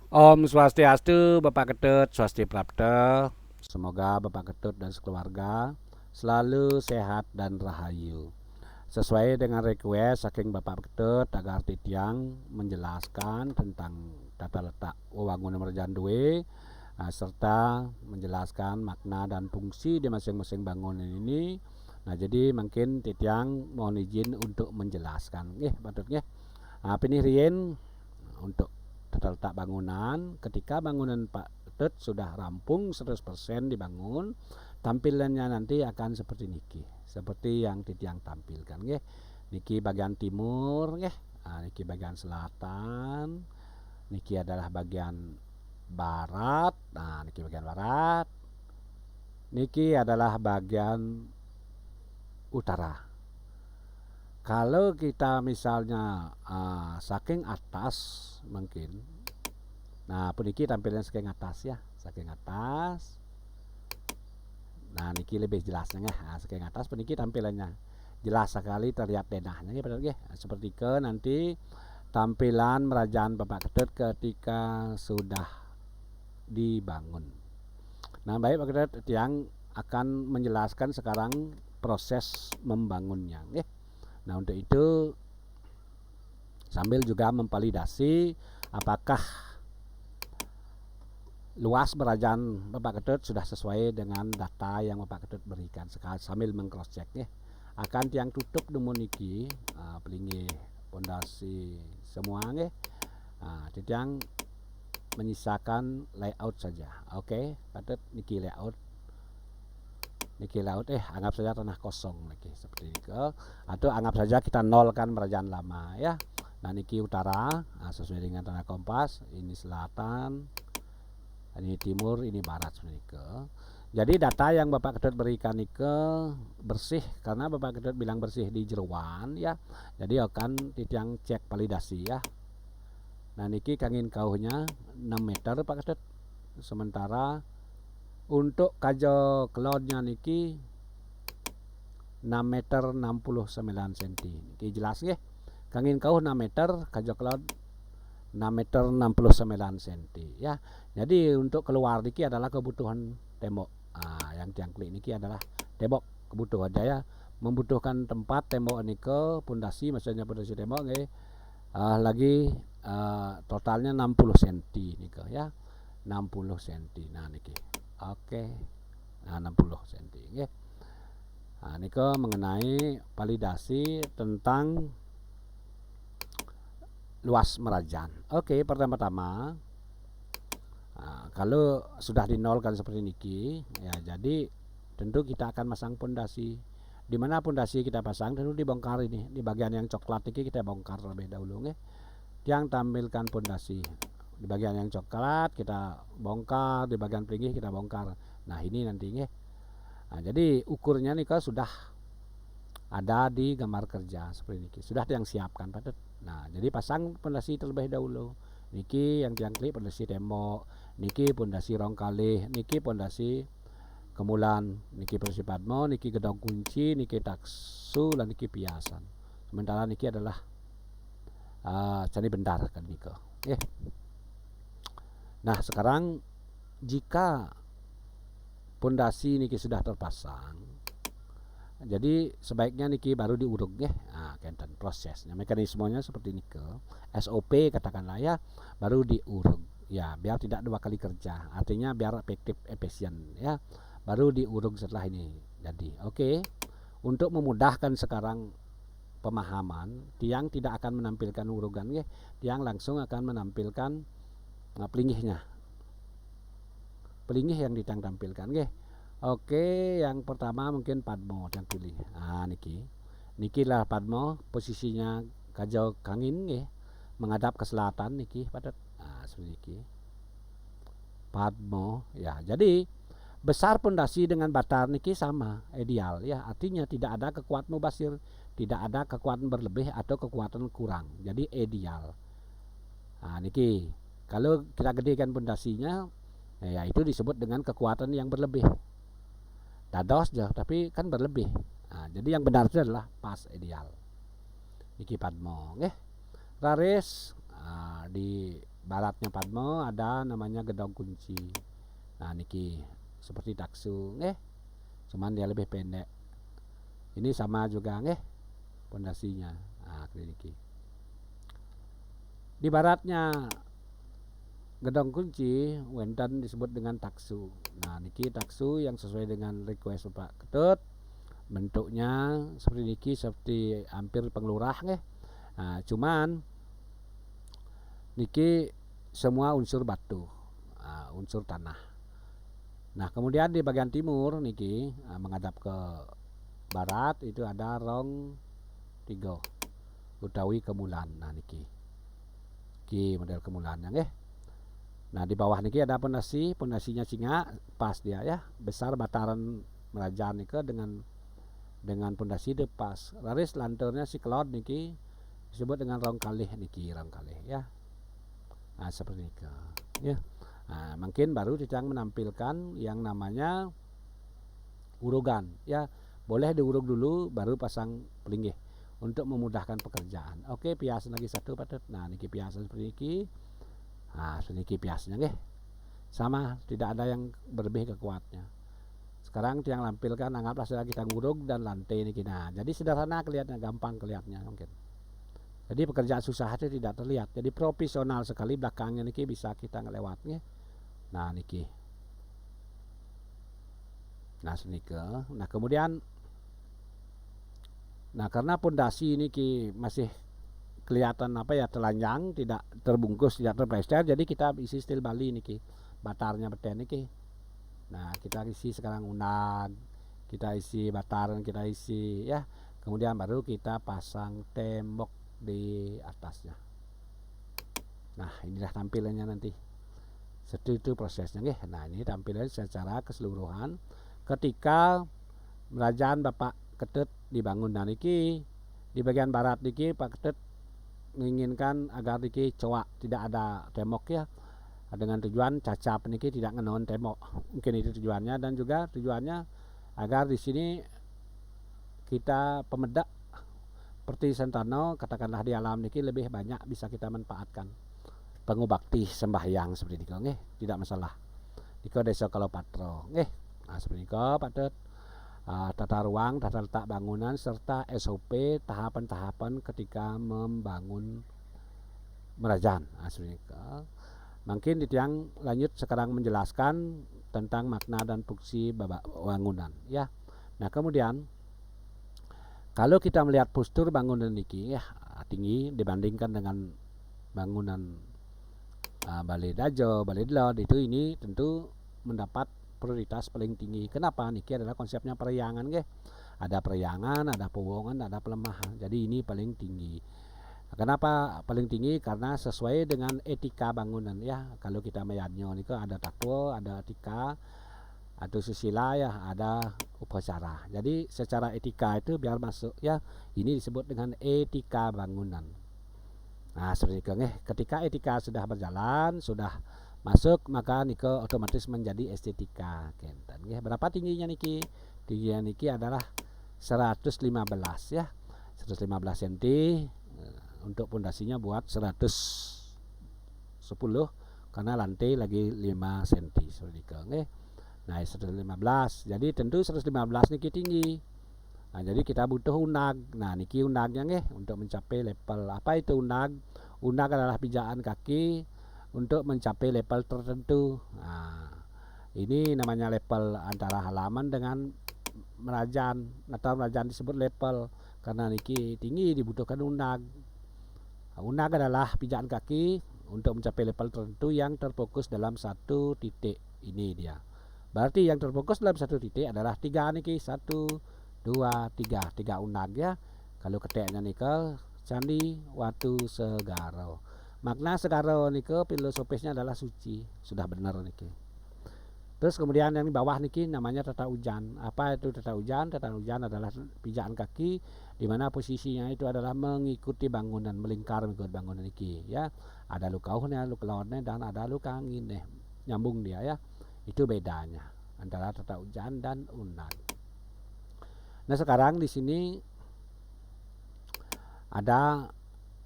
Om Swastiastu, Bapak Ketut, Swasti Prapta. Semoga Bapak Ketut dan sekeluarga selalu sehat dan rahayu. Sesuai dengan request saking Bapak Ketut agar Titiang menjelaskan tentang tata letak wewangunan Merjan Due, serta menjelaskan makna dan fungsi di masing-masing bangunan ini. Nah, jadi mungkin Titiang mohon izin untuk menjelaskan. Patutnya. Ini Rien untuk tata letak bangunan. Ketika bangunan Pak Tet sudah rampung 100% dibangun, tampilannya nanti akan seperti niki, seperti yang Titiang tampilkan nggih. Niki bagian timur nggih. Niki bagian selatan, niki adalah bagian barat. Niki bagian barat, niki adalah bagian utara. Kalau kita misalnya saking atas mungkin. Nah, puniki tampilnya saking atas ya, saking atas. Nah, niki lebih jelasnya ya. Saking atas puniki tampilannya jelas sekali terlihat denahnya ya, benar ya. Seperti ke nanti tampilan Merajaan Bapak Ketut ketika sudah dibangun. Nah, baik Pak Ketut yang akan menjelaskan sekarang proses membangunnya ya. Nah, untuk itu sambil juga memvalidasi apakah luas Merajaan Bapak Ketut sudah sesuai dengan data yang Bapak Ketut berikan. Sambil mengcross check ya. Akan tiang tutup niki pelingi pondasi semua nggih. Tiang menyisakan layout saja. Oke, Ketut niki layout. Niki layout anggap saja tanah kosong niki seperti itu. Atau anggap saja kita nolkan Merajaan lama ya. Nah, niki utara sesuai dengan tanah kompas, ini selatan, ini timur, ini barat sebenarnya. Jadi data yang Bapak Ketut berikan nike bersih karena Bapak Ketut bilang bersih di jeruan ya. Jadi akan titiang cek validasi ya. Nah, niki kangin kauhnya 6 meter Pak Ketut. Sementara untuk kajo cloudnya niki 6 meter 69 cm. Niki jelas ya. Kangin kauh 6 meter kajo cloud 6 meter 69 cm ya. Jadi untuk keluar niki adalah kebutuhan tembok. Yang tiang klik niki adalah tembok kebutuhan ya. Membutuhkan tempat tembok nike pondasi, maksudnya pondasi tembok nggih. Lagi totalnya 60 cm nike ya. 60 cm. Nah niki. Oke. Nah 60 cm nggih. Nike mengenai validasi tentang luas Merajaan. Oke, pertama-tama kalau sudah dinolkan seperti niki ya, jadi tentu kita akan masang pondasi. Di mana pondasi kita pasang tentu dibongkar ini. Di bagian yang coklat ini kita bongkar terlebih dahulu nggih. Yang tampilkan pondasi. Di bagian yang coklat kita bongkar, di bagian pinggir kita bongkar. Nah, ini nanti nggih. Nah, jadi ukurnya nih kalau sudah ada di gambar kerja seperti ini. Sudah yang siapkan Pak. Nah, jadi pasang pondasi terlebih dahulu. Niki yang tiang klik pondasi tembok, niki pondasi rong kalih, niki pondasi kemulan, niki pondasi padmo, niki gedong kunci, niki taksu, dan niki piasan. Sementara niki adalah candi bendar kan niko. Nah, sekarang jika pondasi niki sudah terpasang, jadi sebaiknya niki baru diuruk ya. Kenten prosesnya, mekanismenya seperti niki. SOP katakanlah ya, baru diuruk ya, biar tidak dua kali kerja. Artinya biar efektif efisien ya. Baru diuruk setelah ini. Jadi, oke. Untuk memudahkan sekarang pemahaman, tiang tidak akan menampilkan urugan ya. Tiang langsung akan menampilkan pelingihnya. Pelingih yang ditiang tampilkan ya. Oke, yang pertama mungkin Padmo yang pilih. Niki. Niki lah Padmo, posisinya kajau kangin nggih, menghadap ke selatan niki padat. Seperti niki. Padmo ya. Jadi besar pondasi dengan batar niki sama, ideal ya. Artinya tidak ada kekuatan mubasir, tidak ada kekuatan berlebih atau kekuatan kurang. Jadi ideal. Niki. Kalau kita gedekan pondasinya ya itu disebut dengan kekuatan yang berlebih. Dados jauh tapi kan berlebih. Jadi yang benar itu adalah pas ideal. Niki Padmo nggih. Raris baratnya Padma ada namanya Gedong Kunci. Nah niki seperti taksu cuman dia lebih pendek. Ini sama juga pondasinya. Nah niki di baratnya Gedong Kunci wenten disebut dengan taksu. Nah niki taksu yang sesuai dengan request Bapak Ketut, bentuknya seperti niki, seperti hampir pengelurah Nah, cuman niki semua unsur batu, unsur tanah. Nah kemudian di bagian timur niki menghadap ke barat itu ada rong 3 utawi kemulan. Nah niki model kemulannya Nah di bawah niki ada pondasinya singa pas dia ya, besar bataran Merajan niki dengan pondasi de pas. Laris lanturnya si kelot niki disebut dengan rong kalih niki, rong kalih ya. Nah seperti itu ya. Nah, mungkin baru Cicang menampilkan yang namanya urugan ya. Boleh diurug dulu baru pasang pelinggih untuk memudahkan pekerjaan. Oke, piasan lagi satu patut. Nah niki piasan seperti niki. Nah seperti niki piasnya sama, tidak ada yang berlebih kekuatnya. Sekarang yang lampilkan anggaplah sudah kita ngurug dan lantai niki. Nah jadi sederhana kelihatannya, gampang kelihatannya mungkin. Jadi pekerjaan susah itu tidak terlihat. Jadi profesional sekali belakangnya niki bisa kita ngelewatnya. Nah niki. Nah senika. Nah kemudian karena pondasi niki masih kelihatan telanjang, tidak terbungkus, tidak terplester, jadi kita isi stil Bali niki. Batarnya beten niki. Nah kita isi sekarang unag, kita isi bataran, kita isi ya. Kemudian baru kita pasang tembok di atasnya. Nah inilah tampilannya nanti. Seperti itu prosesnya Nah ini tampilan secara keseluruhan ketika Kerajaan Bapak Ketut dibangun. Nah niki di bagian barat niki Pak Ketut menginginkan agar niki coak, tidak ada tembok ya, dengan tujuan cacap niki tidak ngenon tembok. Mungkin itu tujuannya, dan juga tujuannya agar di sini kita pemedak seperti sentano katakanlah di alam niki lebih banyak bisa kita manfaatkan. Pengubakti sembahyang seperti itu tidak masalah. Niko desa kalau patro nah seperti itu patut tata ruang, tata letak bangunan serta SOP tahapan-tahapan ketika membangun Merajan. Nah seperti itu. Mungkin yang lanjut sekarang menjelaskan tentang makna dan fungsi bangunan ya. Nah kemudian kalau kita melihat postur bangunan niki ya tinggi dibandingkan dengan bangunan Balai Dajo, Balai Delod itu, ini tentu mendapat prioritas paling tinggi. Kenapa? Niki adalah konsepnya periangan Ada periangan, ada pewongan, ada pelemahan. Jadi ini paling tinggi. Kenapa paling tinggi? Karena sesuai dengan etika bangunan ya. Kalau kita melihatnya niki ada takwa, ada etika, atau susila ya, ada upacara. Jadi secara etika itu biar masuk ya. Ini disebut dengan etika bangunan. Nah seperti itu ketika etika sudah berjalan, sudah masuk, maka niko otomatis menjadi estetika. Berapa tingginya niki? Tingginya niki adalah 115 ya, 115 cm. Untuk pondasinya buat 110 karena lantai lagi 5 cm seperti itu Nah 115, jadi tentu 115 niki tinggi. Nah, jadi kita butuh unag. Nah niki unagnya untuk mencapai level. Apa itu unag? Unag adalah pijakan kaki untuk mencapai level tertentu. Nah ini namanya level antara halaman dengan Merajan. Atau Merajan disebut level karena niki tinggi dibutuhkan unag. Unag adalah pijakan kaki untuk mencapai level tertentu yang terfokus dalam satu titik. Ini dia. Berarti yang terfokus dalam satu titik adalah 3 niki. 1, 2, 3 unag ya. Kalau keteknya nikel Candi Watu Segaro. Makna Segaro niki filosofisnya adalah suci. Sudah benar niki. Terus kemudian yang di bawah niki namanya tata ujan. Apa itu tata ujan? Tata ujan adalah pijakan kaki di mana posisinya itu adalah mengikuti bangunan, melingkar mengikuti bangunan niki ya. Ada luka uhnya, luka lawannya, dan ada luka angin nyambung dia ya. Itu bedanya antara tata ujan dan unag. Nah sekarang di sini ada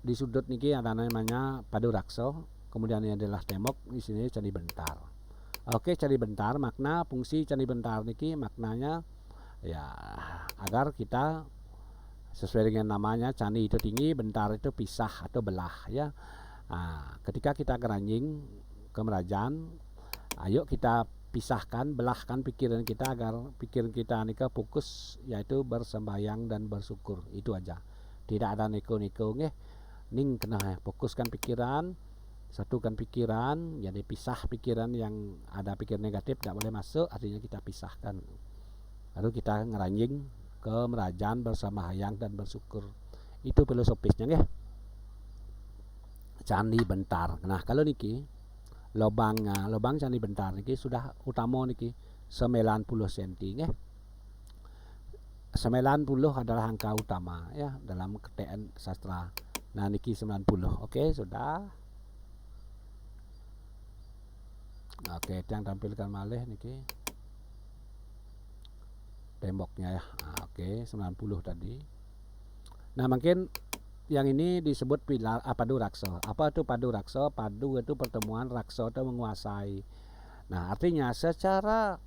di sudut niki ada namanya Padurakso. kemudian ini adalah tembok, di sini Candi Bentar. Oke, Candi Bentar, makna fungsi Candi Bentar niki maknanya ya agar kita sesuai dengan namanya, candi itu tinggi, bentar itu pisah atau belah ya. Nah, ketika kita keranjing ke Merajan, ayo kita pisahkan, belahkan pikiran kita agar pikiran kita nika fokus yaitu bersembahyang dan bersyukur. Itu aja. Tidak ada neko-neko nggih. Ning kena fokuskan pikiran, satukan pikiran, jadi pisah pikiran yang ada pikiran negatif tidak boleh masuk, artinya kita pisahkan. Lalu kita ngeranjing ke Merajan bersembahyang dan bersyukur. Itu filosofisnya ya. Candi Bentar. Nah, kalau niki lubang Candi Bentar niki sudah utama niki 90 cm ya. 90 adalah angka utama ya dalam KTN sastra. Nah, niki 90. Oke, sudah. Oke, yang tampilkan malih niki temboknya ya. Nah, oke, 90 tadi. Nah, mungkin yang ini disebut pilar padu raksa. Apa itu padu raksa? Padu itu pertemuan, raksa itu menguasai. Nah, artinya secara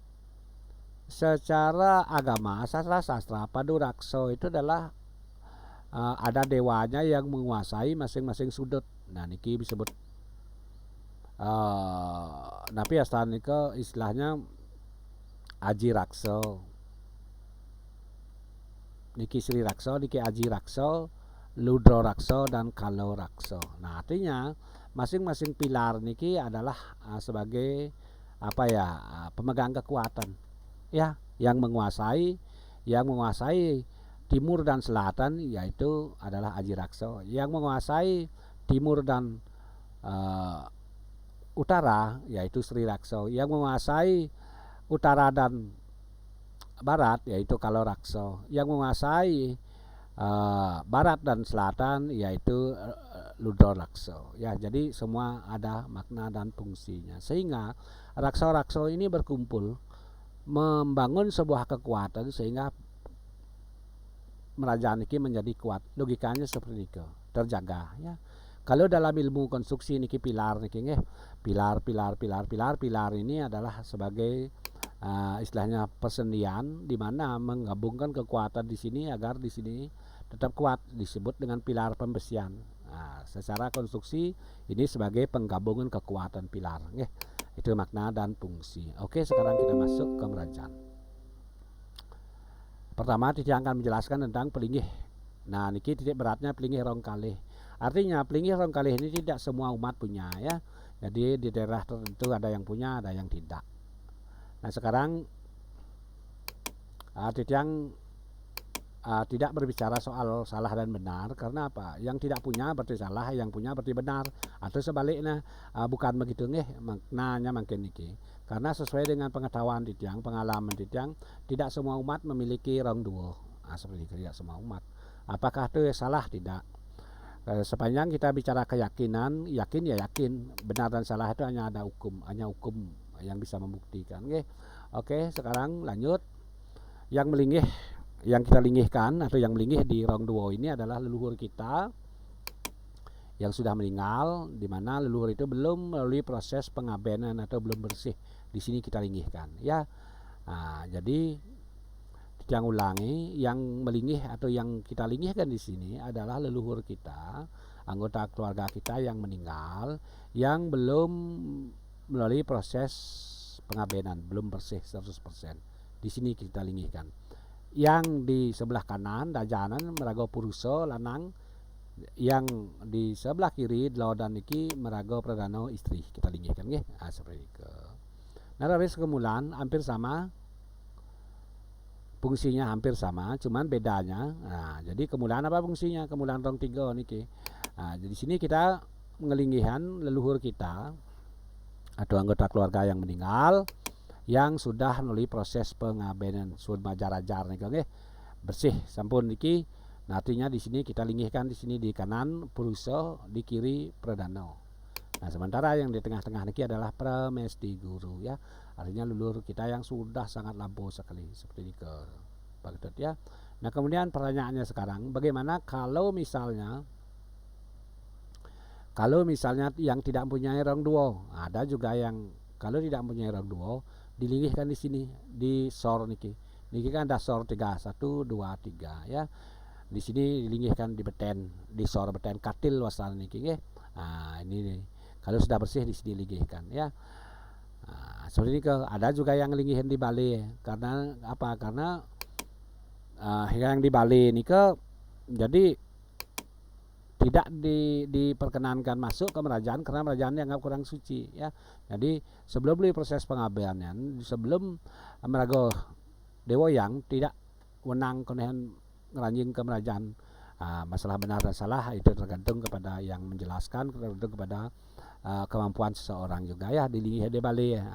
agama, sastra padu raksa itu adalah ada dewanya yang menguasai masing-masing sudut. Nah, niki disebut napi asal nika istilahnya aji raksa. Niki Sri Raksa, niki Aji Raksa, Ludro Raksa, dan Kalo Raksa. Nah, artinya masing-masing pilar niki adalah sebagai pemegang kekuatan ya, yang menguasai timur dan selatan yaitu adalah Aji Raksa, yang menguasai timur dan utara yaitu Sri Raksa, yang menguasai utara dan barat yaitu Kalo Raksa, yang menguasai barat dan selatan yaitu Ludro Raksa ya. Jadi semua ada makna dan fungsinya, sehingga raksa-raksa ini berkumpul membangun sebuah kekuatan sehingga Merajan niki menjadi kuat. Logikanya seperti itu, terjaga ya. Kalau dalam ilmu konstruksi niki pilar niki nggih, pilar ini adalah sebagai istilahnya persendian di mana menggabungkan kekuatan di sini agar di sini tetap kuat, disebut dengan pilar pembesian. Nah, secara konstruksi ini sebagai penggabungan kekuatan pilar nggih. Itu makna dan fungsi. Oke, sekarang kita masuk ke Merajan. Pertama, Titi akan menjelaskan tentang pelinggih. Nah, niki titik beratnya pelinggih rong kalih. Artinya pelinggih rong kalih ini tidak semua umat punya ya. Jadi di daerah tertentu ada yang punya, ada yang tidak. Nah, sekarang Titiang tidak berbicara soal salah dan benar, karena apa? Yang tidak punya berarti salah, yang punya berarti benar, atau sebaliknya. Bukan begitu nih maknanya makin niki. Karena sesuai dengan pengetahuan Titiang, pengalaman Titiang, tidak semua umat memiliki rong duo. Seperti itu, tidak semua umat. Apakah itu salah? Tidak. Sepanjang kita bicara keyakinan, yakin ya yakin, benar dan salah itu hanya ada hukum, yang bisa membuktikan. Oke, sekarang lanjut. Yang kita linggihkan atau yang melinggih di rong duo ini adalah leluhur kita yang sudah meninggal, di mana leluhur itu belum melalui proses pengabenan atau belum bersih. Di sini kita linggihkan ya. Nah, jadi yang ulangi, yang melinggih atau yang kita linggihkan di sini adalah leluhur kita, anggota keluarga kita yang meninggal, yang belum melalui proses pengabenan, belum bersih 100%. Di sini kita linggihkan. Yang di sebelah kanan dajanan merago puruso lanang, yang di sebelah kiri dan niki merago pradano istri, kita linggihkan nggih. Seperti itu. Nah, dari kemulan hampir sama, fungsinya hampir sama, cuman bedanya. Nah, jadi kemulan apa fungsinya? Kemulan rong tiga niki. Nah, jadi sini kita ngelinggihan leluhur kita atau anggota keluarga yang meninggal, yang sudah melalui proses pengabenan sun majar-ajar nih nggih, bersih sampun niki. Nah, artinya di sini kita linggihkan di sini di kanan puruso, di kiri pradano. Nah, sementara yang di tengah-tengah niki adalah pramesti guru ya. Artinya leluhur kita yang sudah sangat lampau sekali, seperti ini ke Pak Ketut ya. Nah, kemudian pertanyaannya sekarang, bagaimana kalau misalnya Kalau misalnya yang tidak mempunyai rong duo, ada juga yang kalau tidak mempunyai rong duo dilingihkan di sini di sor niki. Niki kan ada sor 3 1 2 3 ya. Di sini dilingihkan di beten, di sor beten katil wasana niki nggih. Nah, ini nih. Kalau sudah bersih di sini lingihkan ya. Nah, seperti ini ke ada juga yang lingihin di Bali karena apa? Karena yang di Bali ini ke jadi tidak diperkenankan masuk ke kerajaan karena kerajaan dianggap kurang suci ya. Jadi sebelum beli proses pengabdian, sebelum merago dewa yang tidak wenang konehan ngeranjing ke kerajaan. Masalah benar dan salah itu tergantung kepada yang menjelaskan, tergantung kepada kemampuan seseorang juga ya di Bali ya.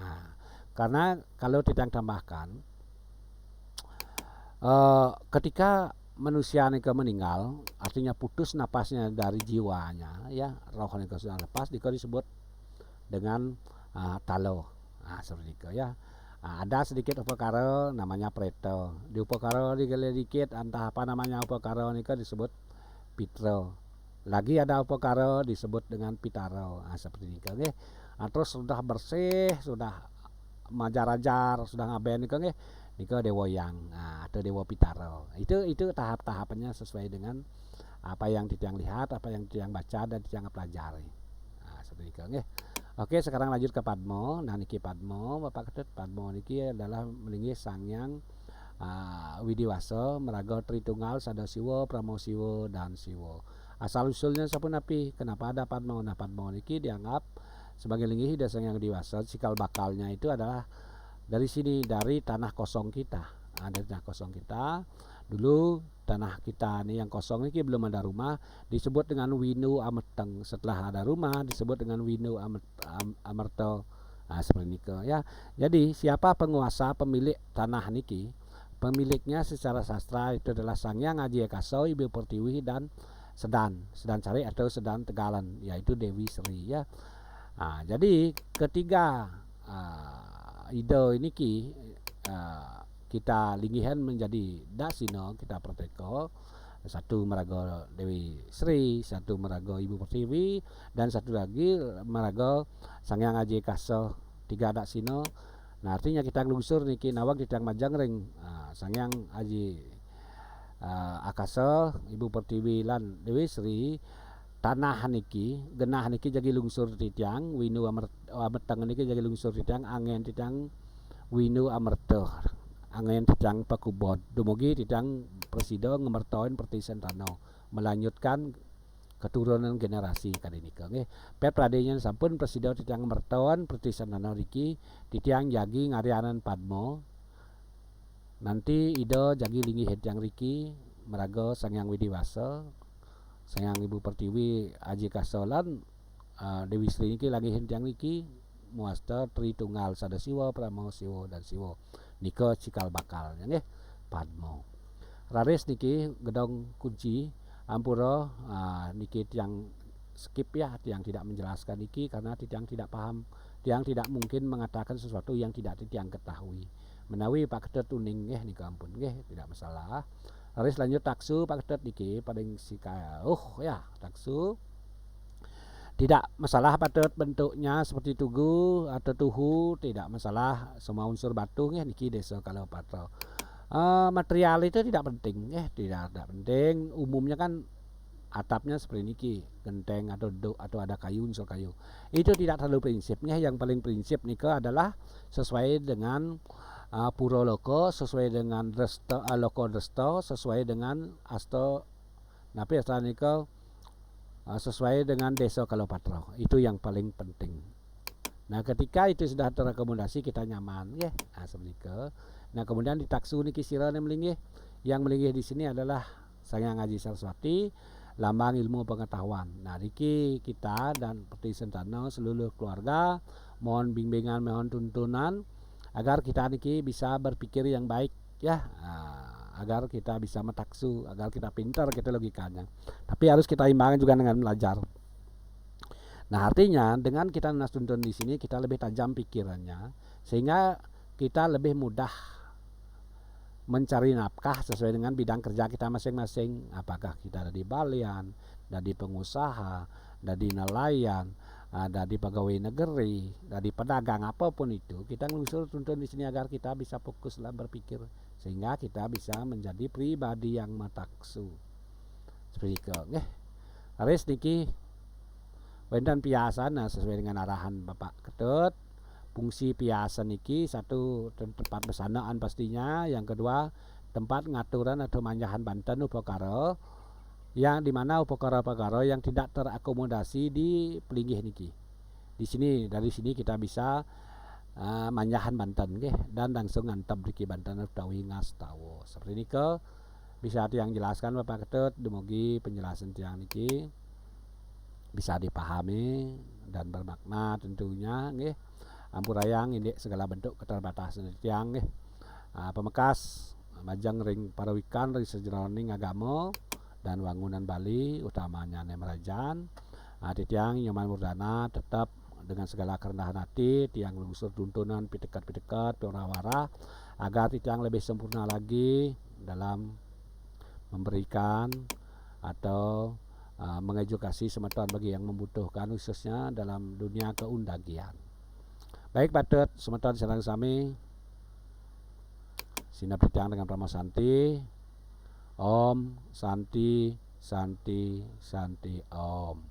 Karena kalau tidak tambahkan ketika manusia nika meninggal, artinya putus napasnya dari jiwanya ya, roh nika sudah lepas, dika disebut dengan talo. Seperti itu ya. Ada sedikit upakara namanya preto. Di upakara dikit entah apa namanya upakara nika disebut pitro. Lagi ada upakara disebut dengan pitaro. Seperti itu nggih. Terus sudah bersih, sudah majar-ajar, sudah ngaben nika nggih. Nika dewa yang atau dewa pitaro. Itu tahap-tahapannya sesuai dengan apa yang Titiang lihat, apa yang Titiang baca dan Titiang pelajari. Seperti itu nggih. Oke, sekarang lanjut ke Padmo. Nah niki Padmo, Bapak Ketut, Padmo niki adalah melinggih Sangyang Widiwasa, Meraga Tritunggal, Sadasiwa, Pramosiwa dan Siwa. Asal usulnya sapun api, kenapa ada Padmo? Nah Padmo niki dianggap sebagai linggih Ida Sangyang Widiwasa, cikal bakalnya itu adalah dari sini, dari tanah kosong kita. Dari tanah kosong kita dulu, tanah kita nih yang kosong ini belum ada rumah, disebut dengan Winu Amerteng. Setelah ada rumah disebut dengan Winu Amerto. Seperti niki ya. Jadi siapa penguasa pemilik tanah niki? Pemiliknya secara sastra itu adalah Sangyang Aji Kaso, Ibu Pertiwi dan Sedan Cari atau Sedan Tegalan, yaitu Dewi Sri ya. Jadi ketiga ide ini kita linggihan menjadi dasino, kita proteko. Satu merago Dewi Sri, satu merago Ibu Pertiwi, dan satu lagi merago Sangyang Aji Kaso. 3 dasino. Nah artinya kita ngelusur niki nawak kita majang ring Sangyang Aji Akaso, Ibu Pertiwi lan Dewi Sri. Tanah niki, genah niki jadi lungsur titiang, Winu Amerteng niki jadi lungsur titiang, angen titiang Winu Amerto, angen titiang Pakubod. Dumugi titiang Presido ngemertoin Pertisan Tano, melanjutkan keturunan generasi kali ini nggih. Pet pradenya sampun Presido titiang ngemertoin Pertisan Tano niki, titiang jagi ngarianan Padmo. Nanti ido jagi linggih titiang riki, merago Sangyang Widiwasa, Sangyang Ibu Pertiwi Aji Kasolan, Dewi Sri niki lagi hentiang niki muasta Tritunggal Sadasiwa, Pramosiwa dan Siwa. Nika cikal bakal nggih Padmo. Raris niki gedong kunci ampura niki yang skip ya, yang tidak menjelaskan niki karena yang tidak paham, yang tidak mungkin mengatakan sesuatu yang tidak yang ketahui. Menawi Pak Ketut uning nggih nika ampun nggih, tidak masalah. Harus lanjut taksu Pak Ketut niki paling sika ya taksu tidak masalah Pak Ketut, bentuknya seperti tugu atau tuhu tidak masalah, semua unsur batu nggih niki desa kalau patro. Material itu tidak penting tidak penting, umumnya kan atapnya seperti niki, genteng atau ada kayu, unsur kayu. Itu tidak terlalu prinsipnya, yang paling prinsip nika adalah sesuai dengan Puro Loko, sesuai dengan Dresto, Loko Dresto, sesuai dengan Asto Napi Asta nika sesuai dengan Desa Kalopatro. Itu yang paling penting. Nah, ketika itu sudah terakomodasi kita nyaman ya. Seperti itu. Nah, kemudian di taksu niki sira melinggih. Yang melinggih di sini adalah Sangyang Aji Saraswati, lambang ilmu pengetahuan. Nah, niki kita dan Pertisan Tano seluruh keluarga mohon bimbingan, mohon tuntunan agar kita niki bisa berpikir yang baik ya, agar kita bisa metaksu, agar kita pintar kita logikanya. Tapi harus kita imbangkan juga dengan belajar. Nah artinya dengan kita tuntun di sini kita lebih tajam pikirannya, sehingga kita lebih mudah mencari nafkah sesuai dengan bidang kerja kita masing-masing. Apakah kita ada di balian, ada di pengusaha, dari nelayan, dari pegawai negeri, dari pedagang apapun itu, kita ngelusur tuntun di sini agar kita bisa fokus dalam berpikir sehingga kita bisa menjadi pribadi yang mataksu. Seperti itu. Nggih. Aris niki wendan piasana sesuai dengan arahan Bapak Ketut. Fungsi piasa niki satu tempat bersanaan pastinya, yang kedua tempat ngaturan atau manjahan banten upakara yang dimana upakara-upakara yang tidak terakomodasi di pelinggih niki. Di sini dari sini kita bisa manjahan banten nggih dan langsung ngantep niki banten utawi ngastawa. Seperti niki bisa tiang jelaskan Bapak Ketut, dumugi penjelasan tiang niki bisa dipahami dan bermakna tentunya nggih. Ampurayang ini segala bentuk keterbatasan tiang nggih. Pemekas majang ring parawikan ring sejroning agama dan wangunan Bali utamanya Nemrajan. Tiang Nyoman Murdana tetap dengan segala kerendahan hati tiang lungsur tuntunan pitekat-pitekat pewarawara agar tiang lebih sempurna lagi dalam memberikan atau mengedukasi semeton bagi yang membutuhkan khususnya dalam dunia keundagian. Baik Patut, semeton sareng sami sinap tiang dengan Prama Santi. Om Santi Santi Santi Om.